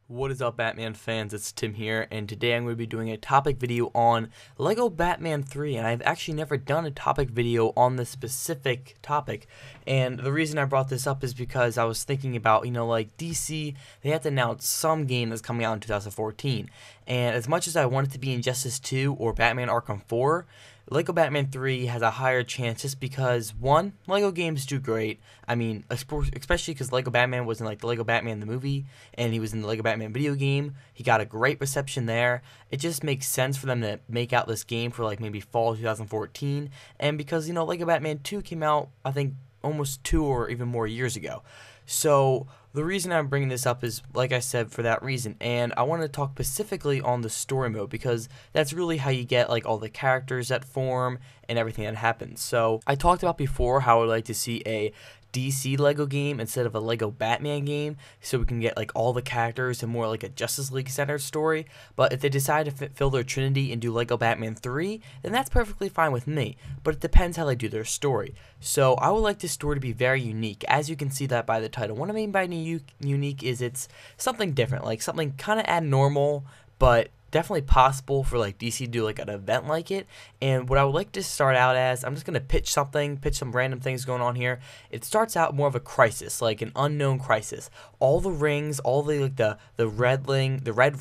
What is up, Batman fans? It's Tim here, and today I'm going to be doing a topic video on LEGO Batman 3, and I've actually never done a topic video on this specific topic. And the reason I brought this up is because I was thinking about, like DC, they have to announce some game that's coming out in 2014. And as much as I want it to be Injustice 2 or Batman Arkham 4, LEGO Batman 3 has a higher chance just because, one, LEGO games do great. I mean, especially because LEGO Batman was in like the LEGO Batman the movie, and he was in the LEGO Batman video game. He got a great reception there. It just makes sense for them to make out this game for like maybe fall 2014. And because, LEGO Batman 2 came out, I think, almost 2 or even more years ago. So the reason I'm bringing this up is, like I said, for that reason. And I want to talk specifically on the story mode because that's really how you get like all the characters that form and everything that happens. So I talked about before how I'd like to see a DC LEGO game instead of a LEGO Batman game, so we can get like all the characters and more like a Justice League centered story. But if they decide to fill their trinity and do LEGO Batman 3, then that's perfectly fine with me. But it depends how they do their story. So I would like this story to be very unique, as you can see that by the title. What I mean by unique is it's something different, like something kind of abnormal, but definitely possible for like DC to do like an event like it. And what I would like to start out as, I'm just going to pitch some random things going on here. It starts out more of a crisis, like an unknown crisis. All the rings, all the like the red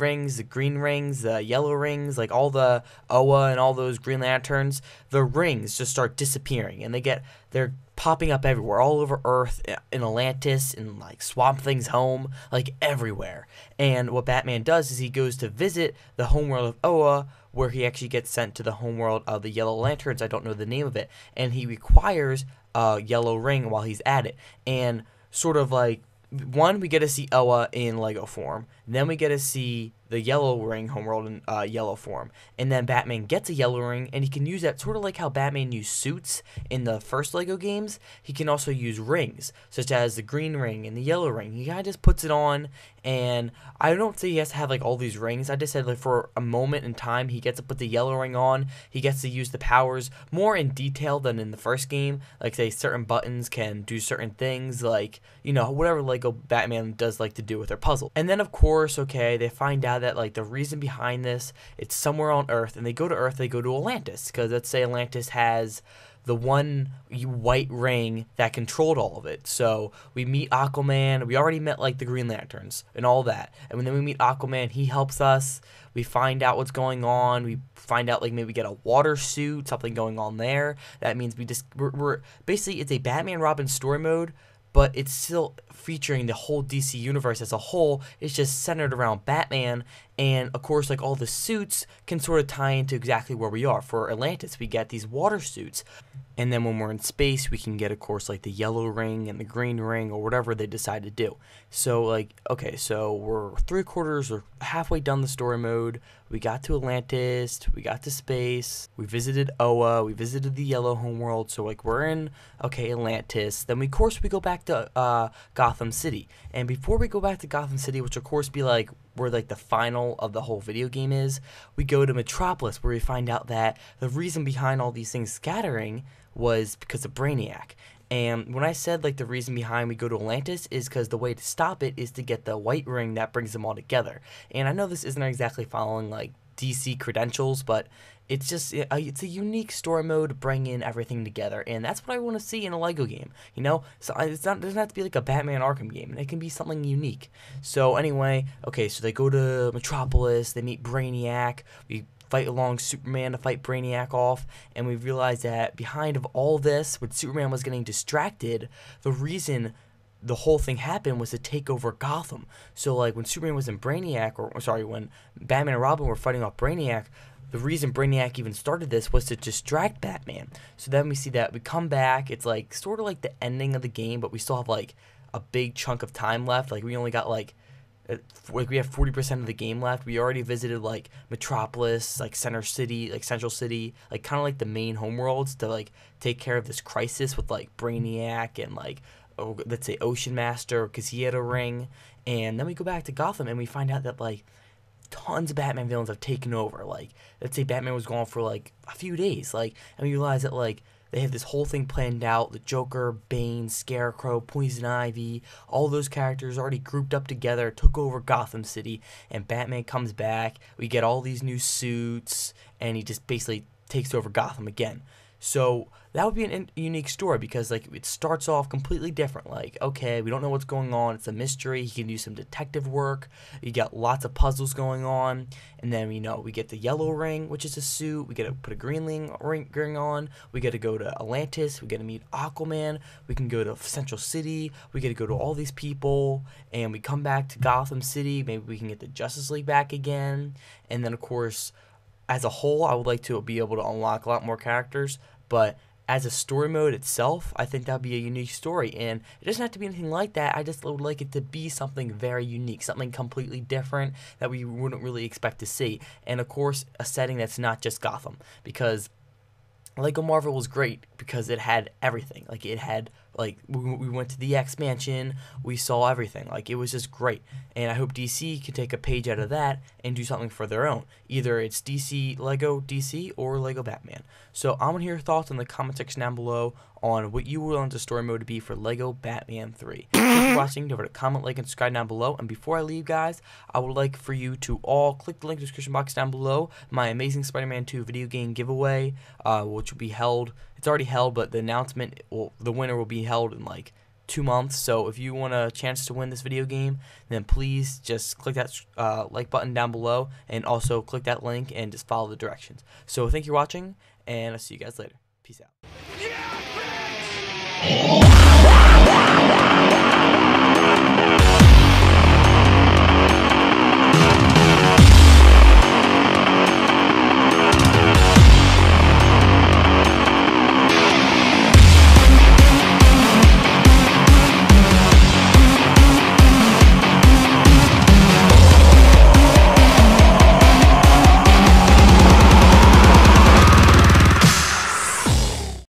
rings, the green rings, the yellow rings, like all the Oa and all those Green Lanterns, the rings just start disappearing, and they're popping up everywhere, all over Earth, in Atlantis, and like Swamp Thing's home, like everywhere. And what Batman does is he goes to visit the homeworld of Oa, where he actually gets sent to the homeworld of the Yellow Lanterns. I don't know the name of it, and he requires a yellow ring while he's at it. And sort of like, one, we get to see Oa in Lego form. Then we get to see the yellow ring homeworld in yellow form. And then Batman gets a yellow ring, and he can use that sort of like how Batman used suits in the first Lego games. He can also use rings, such as the green ring and the yellow ring. He kind of just puts it on, and I don't say he has to have like all these rings. I just said like for a moment in time, he gets to put the yellow ring on. He gets to use the powers more in detail than in the first game. Like say certain buttons can do certain things, like, whatever Lego Batman does like to do with their puzzle. And then of course, okay, they find out that like the reason behind this, it's somewhere on Earth, and they go to Earth, they go to Atlantis, because let's say Atlantis has the one white ring that controlled all of it. So we meet Aquaman. We already met like the Green Lanterns and all that. And then we meet Aquaman. He helps us. We find out what's going on. We find out like maybe we get a water suit, something going on there. That means we're basically, it's a Batman Robin story mode, but it's still featuring the whole DC universe as a whole. It's just centered around Batman, and of course, like all the suits can sort of tie into exactly where we are. For Atlantis, we get these water suits, and then when we're in space, we can get, of course, like the yellow ring and the green ring or whatever they decide to do. So, like, okay, so we're 3/4 or halfway done the story mode. We got to Atlantis, we got to space, we visited Oa, we visited the yellow homeworld. So, like, we're in, okay, Atlantis. Then, of course, we go back to Gotham City. And before we go back to Gotham City, which, of course, be like where like the final of the whole video game is, we go to Metropolis, where we find out that the reason behind all these things scattering was because of Brainiac. And when I said like the reason behind we go to Atlantis is because the way to stop it is to get the white ring that brings them all together. And I know this isn't exactly following like DC credentials, but it's just it's a unique story mode to bring in everything together, and that's what I want to see in a Lego game. So it doesn't have to be like a Batman Arkham game. It can be something unique. So anyway, okay, so they go to Metropolis. They meet Brainiac. We fight along Superman to fight Brainiac off, and we realize that behind of all this, when Superman was getting distracted, the reason the whole thing happened was to take over Gotham. So like when Superman was in Brainiac, or sorry, when Batman and Robin were fighting off Brainiac, the reason Brainiac even started this was to distract Batman. So then we see that we come back. It's like sort of like the ending of the game, but we still have like a big chunk of time left. Like we only got like we have 40% of the game left. We already visited like Metropolis, like Center City, like Central City, like kind of like the main homeworlds to like take care of this crisis with like Brainiac and like, let's say Ocean Master, because he had a ring. And then we go back to Gotham, and we find out that like tons of Batman villains have taken over. Like, let's say Batman was gone for like a few days, like, and we realize that like They have this whole thing planned out. The Joker, Bane, Scarecrow, Poison Ivy, all those characters already grouped up together, took over Gotham City, and Batman comes back. We get all these new suits, and he just basically takes over Gotham again. So that would be a unique story because like it starts off completely different. Like, okay, we don't know what's going on. It's a mystery. He can do some detective work. You got lots of puzzles going on. And then we get the yellow ring, which is a suit. We get to put a green ring on. We get to go to Atlantis. We get to meet Aquaman. We can go to Central City. We get to go to all these people. And we come back to Gotham City. Maybe we can get the Justice League back again. And then, of course, as a whole, I would like to be able to unlock a lot more characters. But as a story mode itself, I think that would be a unique story, and it doesn't have to be anything like that. I just would like it to be something very unique, something completely different that we wouldn't really expect to see, and of course a setting that's not just Gotham, because Lego Marvel was great because it had everything. Like it had, like we went to the X Mansion, we saw everything. Like it was just great. And I hope DC can take a page out of that and do something for their own. Either it's Lego DC or Lego Batman. So I want to hear your thoughts in the comment section down below on what you would want the story mode to be for Lego Batman 3. Thanks for watching. Don't forget to comment, like, and subscribe down below. And before I leave, guys, I would like for you to all click the link in the description box down below. My Amazing Spider-Man 2 video game giveaway, which will be held. It's already held, but the announcement, the winner will be held in like 2 months. So if you want a chance to win this video game, then please just click that like button down below, and also click that link and just follow the directions. So thank you for watching, and I'll see you guys later. Peace out.